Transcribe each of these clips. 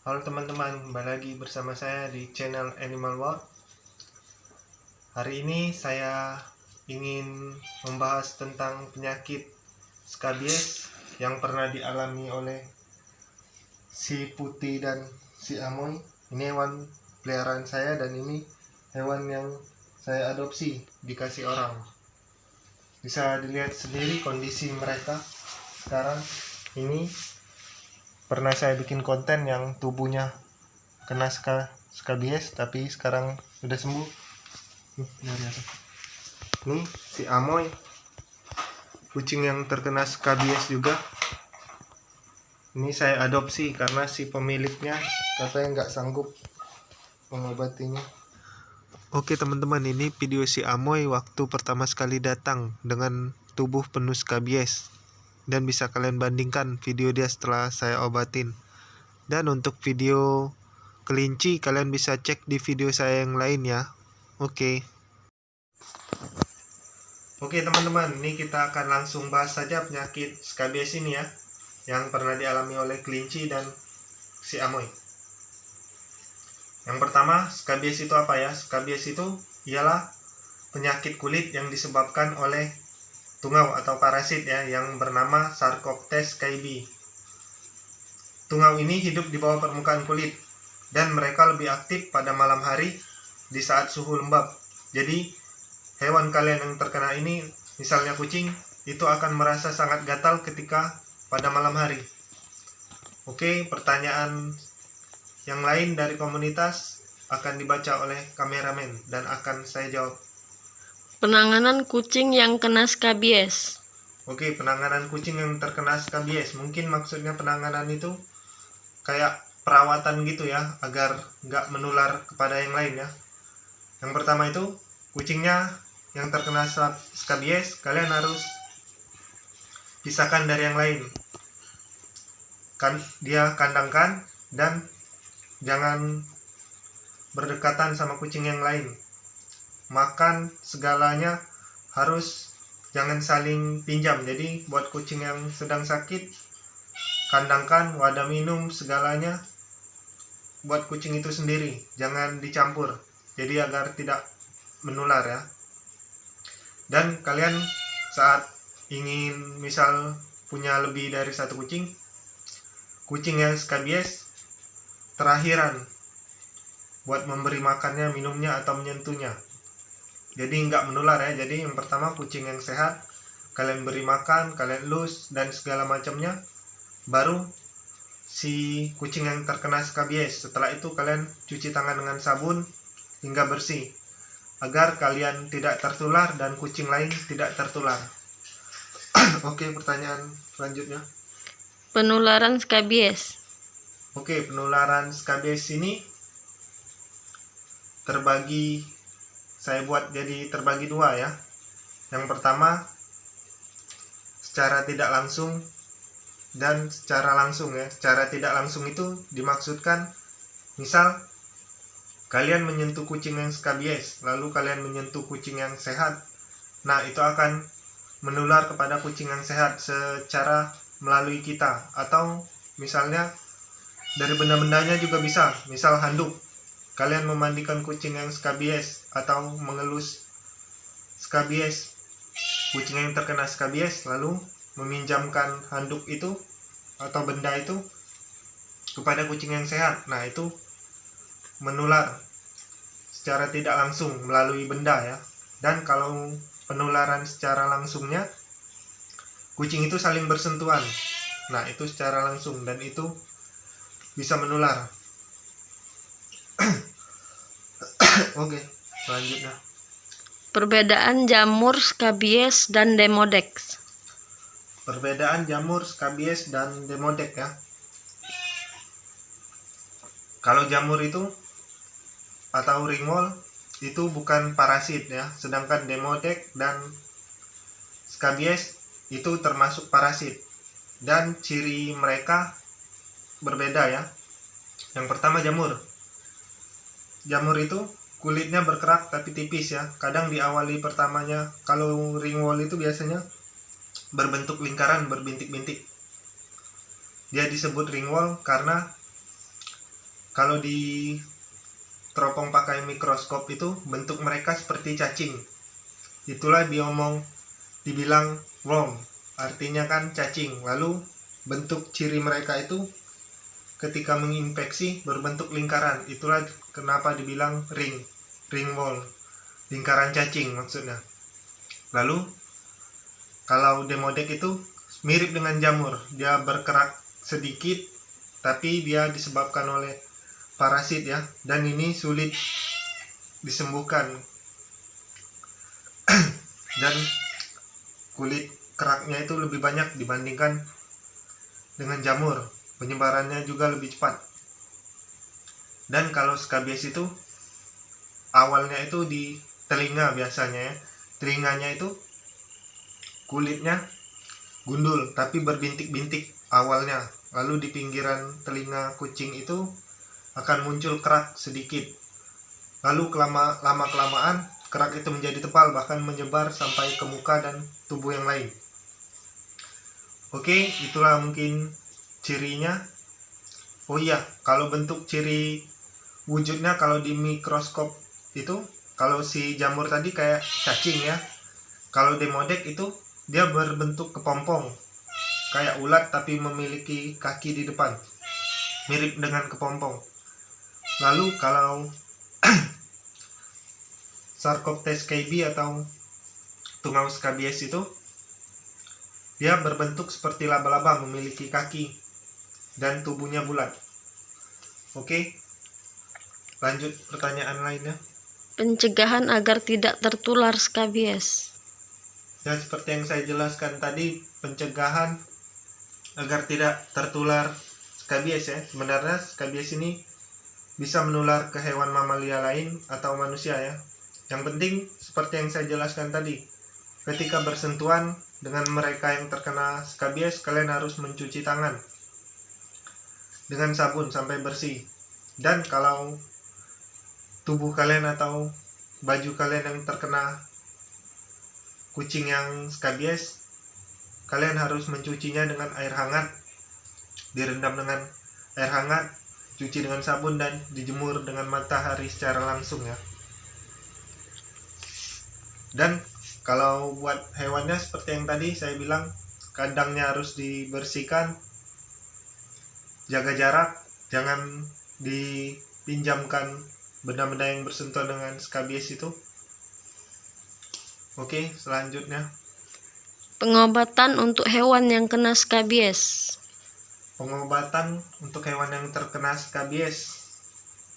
Halo teman-teman, kembali lagi bersama saya di channel Animal World. Hari ini saya ingin membahas tentang penyakit skabies yang pernah dialami oleh si Putih dan si Amoy. Ini hewan peliharaan saya dan ini hewan yang saya adopsi, dikasih orang. Bisa dilihat sendiri kondisi mereka sekarang. Ini pernah saya bikin konten yang tubuhnya kena skabies tapi sekarang udah sembuh. Nih si Amoy, kucing yang terkena skabies juga. Ini saya adopsi karena si pemiliknya katanya nggak sanggup mengobatinya. Oke teman-teman, ini video si Amoy waktu pertama sekali datang dengan tubuh penuh skabies, dan bisa kalian bandingkan video dia setelah saya obatin. Dan untuk video kelinci kalian bisa cek di video saya yang lain ya. Oke teman-teman, ini kita akan langsung bahas saja penyakit skabies ini ya, yang pernah dialami oleh kelinci dan si Amoy. Yang pertama, skabies itu apa ya? Skabies itu ialah penyakit kulit yang disebabkan oleh tungau atau parasit ya, yang bernama Sarcoptes caibi. Tungau ini hidup di bawah permukaan kulit dan mereka lebih aktif pada malam hari di saat suhu lembab. Jadi hewan kalian yang terkena ini, misalnya kucing, itu akan merasa sangat gatal ketika pada malam hari. Oke, pertanyaan yang lain dari komunitas akan dibaca oleh kameramen dan akan saya jawab. Penanganan kucing yang kena skabies. Oke, penanganan kucing yang terkena skabies. Mungkin maksudnya penanganan itu kayak perawatan gitu ya, agar nggak menular kepada yang lain ya. Yang pertama itu, kucingnya yang terkena skabies, kalian harus pisahkan dari yang lain. Dia kandangkan dan jangan berdekatan sama kucing yang lain. Makan segalanya harus jangan saling pinjam. Jadi buat kucing yang sedang sakit, kandangkan, wadah minum, segalanya buat kucing itu sendiri, jangan dicampur, jadi agar tidak menular ya. Dan kalian saat ingin misal punya lebih dari satu kucing yang skabies, terakhiran buat memberi makannya, minumnya, atau menyentuhnya, jadi nggak menular ya. Jadi yang pertama, kucing yang sehat kalian beri makan, kalian elus dan segala macamnya, baru si kucing yang terkena skabies. Setelah itu kalian cuci tangan dengan sabun hingga bersih, agar kalian tidak tertular dan kucing lain tidak tertular. Oke, pertanyaan selanjutnya. Penularan skabies. Oke, penularan skabies ini saya buat jadi terbagi dua ya. Yang pertama, secara tidak langsung dan secara langsung ya. Secara tidak langsung itu dimaksudkan misal kalian menyentuh kucing yang skabies, lalu kalian menyentuh kucing yang sehat. Nah, itu akan menular kepada kucing yang sehat secara melalui kita, atau misalnya dari benda-bendanya juga bisa. Misal handuk, kalian memandikan kucing yang skabies atau mengelus skabies, kucing yang terkena skabies, lalu meminjamkan handuk itu atau benda itu kepada kucing yang sehat. Nah, itu menular secara tidak langsung melalui benda ya. Dan kalau penularan secara langsungnya, kucing itu saling bersentuhan. Nah, itu secara langsung dan itu bisa menular. Oke, selanjutnya. Perbedaan jamur skabies dan demodex. Perbedaan jamur skabies dan demodex ya. Kalau jamur itu atau ringworm itu bukan parasit ya, sedangkan demodex dan skabies itu termasuk parasit, dan ciri mereka berbeda ya. Yang pertama, jamur itu kulitnya berkerak tapi tipis ya. Kadang diawali pertamanya, kalau ringworm itu biasanya berbentuk lingkaran berbintik-bintik. Dia disebut ringworm karena kalau di teropong pakai mikroskop itu bentuk mereka seperti cacing. Itulah dibilang worm, artinya kan cacing. Lalu bentuk ciri mereka itu ketika menginfeksi berbentuk lingkaran. Itulah kenapa dibilang ringworm, lingkaran cacing maksudnya. Lalu kalau demodek itu mirip dengan jamur, dia bergerak sedikit tapi dia disebabkan oleh parasit ya, dan ini sulit disembuhkan. Dan kulit keraknya itu lebih banyak dibandingkan dengan jamur, penyebarannya juga lebih cepat. Dan kalau skabies itu awalnya itu di telinga biasanya ya, telinganya itu kulitnya gundul tapi berbintik-bintik awalnya, lalu di pinggiran telinga kucing itu akan muncul kerak sedikit, lalu lama-kelamaan kerak itu menjadi tebal, bahkan menyebar sampai ke muka dan tubuh yang lain. Oke, itulah mungkin cirinya. Oh iya, kalau bentuk ciri wujudnya kalau di mikroskop itu, kalau si jamur tadi kayak cacing ya, kalau demodek itu dia berbentuk kepompong kayak ulat tapi memiliki kaki di depan, mirip dengan kepompong. Lalu kalau Sarcoptes KB atau tungau skabies itu dia berbentuk seperti laba-laba, memiliki kaki dan tubuhnya bulat. Oke, lanjut pertanyaan lainnya. Pencegahan agar tidak tertular skabies. Ya, seperti yang saya jelaskan tadi, pencegahan agar tidak tertular skabies ya. Sebenarnya skabies ini bisa menular ke hewan mamalia lain atau manusia ya. Yang penting seperti yang saya jelaskan tadi, ketika bersentuhan dengan mereka yang terkena skabies, kalian harus mencuci tangan dengan sabun sampai bersih. Dan kalau tubuh kalian atau baju kalian yang terkena kucing yang skabies, kalian harus mencucinya dengan air hangat, direndam dengan air hangat, cuci dengan sabun, dan dijemur dengan matahari secara langsung ya. Dan kalau buat hewannya seperti yang tadi saya bilang, kandangnya harus dibersihkan, jaga jarak, jangan dipinjamkan benda-benda yang bersentuhan dengan skabies itu. Oke, selanjutnya. Pengobatan untuk hewan yang kena skabies. Pengobatan untuk hewan yang terkena skabies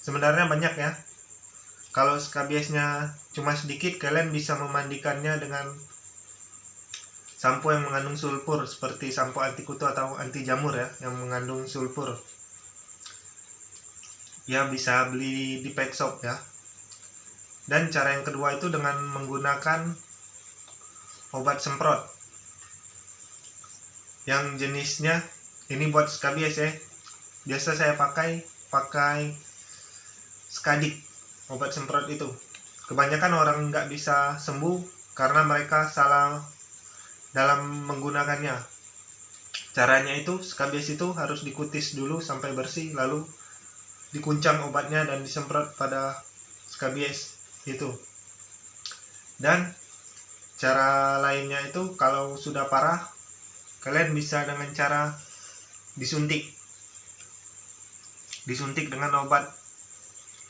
sebenarnya banyak ya. Kalau skabiesnya cuma sedikit, kalian bisa memandikannya dengan sampo yang mengandung sulfur, seperti sampo anti kutu atau anti jamur ya, yang mengandung sulfur. Ya, bisa beli di pet shop ya. Dan cara yang kedua itu dengan menggunakan obat semprot yang jenisnya ini buat skabies ya. Biasa saya pakai Skadik, obat semprot itu. Kebanyakan orang nggak bisa sembuh karena mereka salah dalam menggunakannya. Caranya itu, skabies itu harus dikutis dulu sampai bersih, lalu dikuncang obatnya dan disemprot pada skabies itu. Dan cara lainnya itu, kalau sudah parah, kalian bisa dengan cara disuntik dengan obat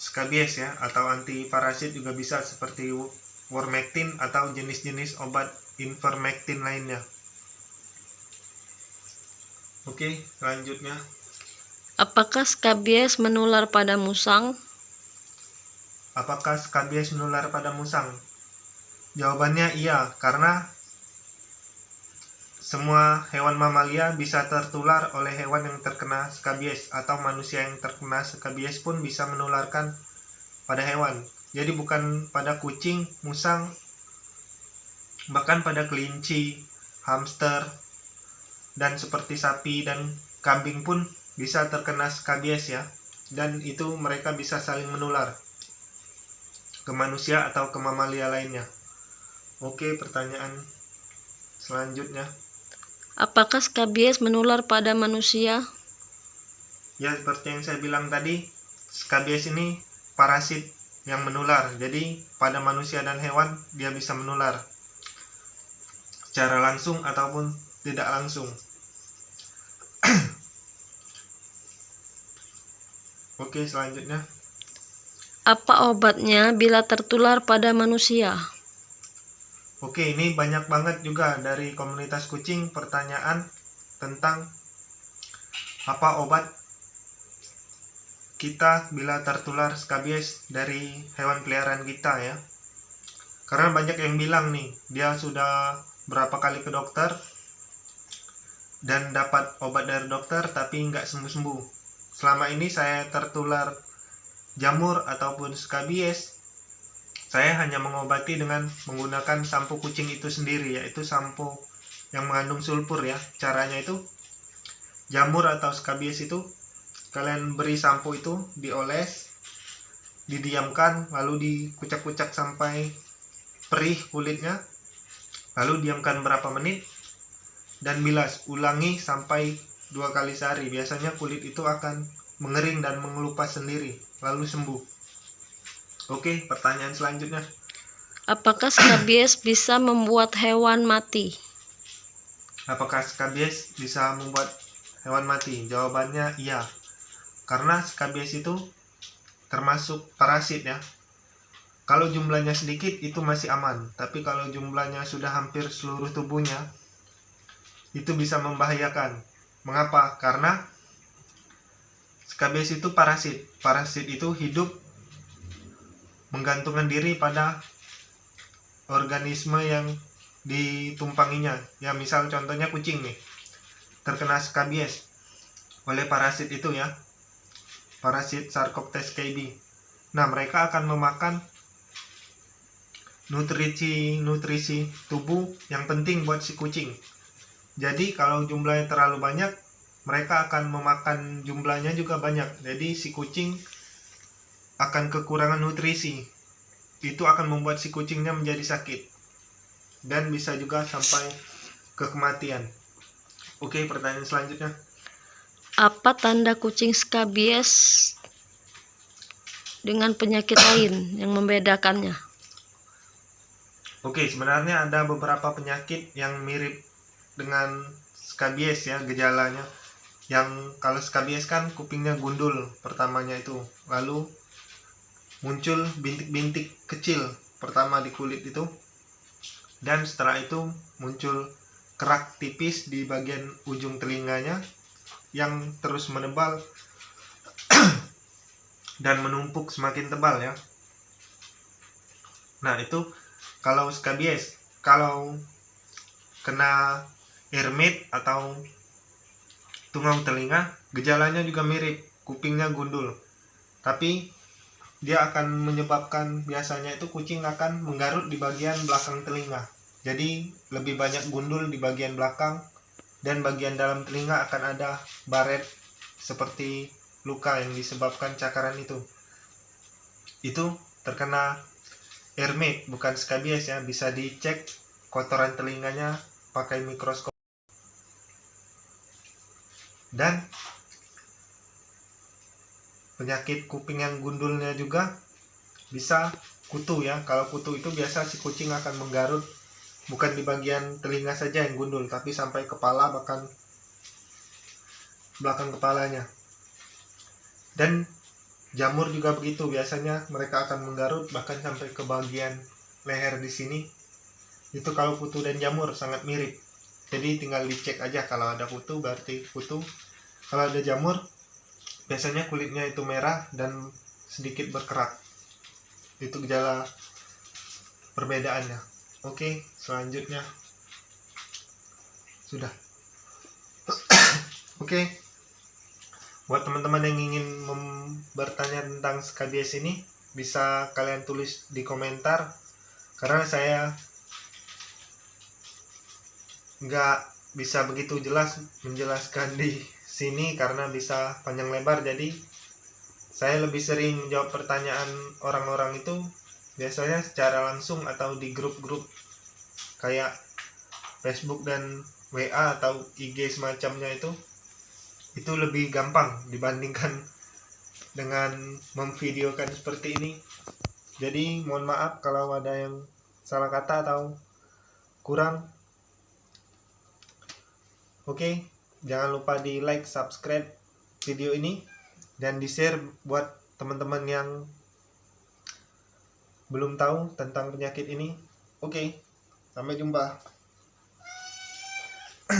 skabies ya, atau anti parasit juga bisa, seperti Wormectin atau jenis-jenis obat Ivermectin lainnya. Oke, selanjutnya. Apakah skabies menular pada musang? Apakah skabies menular pada musang? Jawabannya iya, karena semua hewan mamalia bisa tertular oleh hewan yang terkena skabies, atau manusia yang terkena skabies pun bisa menularkan pada hewan. Jadi bukan pada kucing, musang, bahkan pada kelinci, hamster, dan seperti sapi dan kambing pun bisa terkena skabies ya. Dan itu mereka bisa saling menular ke manusia atau ke mamalia lainnya. Oke, pertanyaan selanjutnya. Apakah skabies menular pada manusia? Ya, seperti yang saya bilang tadi, Skabies ini parasit yang menular. Jadi pada manusia dan hewan dia bisa menular secara langsung ataupun tidak langsung. Oke, selanjutnya. Apa obatnya bila tertular pada manusia? Oke, ini banyak banget juga dari komunitas kucing pertanyaan tentang apa obat kita bila tertular skabies dari hewan peliharaan kita ya. Karena banyak yang bilang nih, dia sudah berapa kali ke dokter dan dapat obat dari dokter tapi nggak sembuh-sembuh. Selama ini saya tertular jamur ataupun skabies, saya hanya mengobati dengan menggunakan sampo kucing itu sendiri, yaitu sampo yang mengandung sulfur ya. Caranya itu, jamur atau skabies itu kalian beri sampo itu, dioles, didiamkan, lalu dikucak-kucak sampai perih kulitnya, lalu diamkan berapa menit dan bilas. Ulangi sampai 2 kali sehari. Biasanya kulit itu akan mengering dan mengelupas sendiri, lalu sembuh. Oke, pertanyaan selanjutnya. Apakah skabies bisa membuat hewan mati? Apakah skabies bisa membuat hewan mati? Jawabannya iya. Karena skabies itu termasuk parasit ya. Kalau jumlahnya sedikit itu masih aman, tapi kalau jumlahnya sudah hampir seluruh tubuhnya, itu bisa membahayakan. Mengapa? Karena skabies itu parasit. Parasit itu hidup menggantungkan diri pada organisme yang ditumpanginya. Ya, misal contohnya kucing nih, terkena skabies oleh parasit itu ya, parasit Sarcoptes KB. Nah, mereka akan memakan nutrisi tubuh yang penting buat si kucing. Jadi kalau jumlahnya terlalu banyak, mereka akan memakan jumlahnya juga banyak. Jadi si kucing akan kekurangan nutrisi. Itu akan membuat si kucingnya menjadi sakit dan bisa juga sampai ke kematian. Oke, pertanyaan selanjutnya. Apa tanda kucing skabies dengan penyakit lain yang membedakannya? Oke, sebenarnya ada beberapa penyakit yang mirip dengan skabies ya, gejalanya. Yang kalau skabies kan kupingnya gundul pertamanya itu, lalu muncul bintik-bintik kecil pertama di kulit itu, dan setelah itu muncul kerak tipis di bagian ujung telinganya yang terus menebal dan menumpuk semakin tebal ya. Nah, itu kalau skabies. Kalau kena hermit atau tungau telinga, gejalanya juga mirip, kupingnya gundul. Tapi dia akan menyebabkan, biasanya itu kucing akan menggarut di bagian belakang telinga. Jadi lebih banyak gundul di bagian belakang, dan bagian dalam telinga akan ada baret seperti luka yang disebabkan cakaran itu. Itu terkena hermit, bukan skabies ya. Bisa dicek kotoran telinganya pakai mikroskop. Dan penyakit kuping yang gundulnya juga bisa kutu ya. Kalau kutu itu biasa si kucing akan menggarut bukan di bagian telinga saja yang gundul, tapi sampai kepala, bahkan belakang kepalanya. Dan jamur juga begitu, biasanya mereka akan menggarut bahkan sampai ke bagian leher di sini. Itu kalau kutu dan jamur sangat mirip. Jadi tinggal dicek aja, kalau ada kutu berarti kutu. Kalau ada jamur, biasanya kulitnya itu merah dan sedikit berkerak. Itu gejala perbedaannya. Oke, selanjutnya. Sudah. Oke. Buat teman-teman yang ingin bertanya tentang skabies ini, bisa kalian tulis di komentar. Karena saya nggak bisa begitu jelas menjelaskan di sini karena bisa panjang lebar. Jadi saya lebih sering menjawab pertanyaan orang-orang itu biasanya secara langsung atau di grup-grup kayak Facebook dan WA atau IG semacamnya. Itu lebih gampang dibandingkan dengan memvideokan seperti ini. Jadi mohon maaf kalau ada yang salah kata atau kurang. Oke, jangan lupa di like, subscribe video ini, dan di share buat teman-teman yang belum tahu tentang penyakit ini. Oke, sampai jumpa.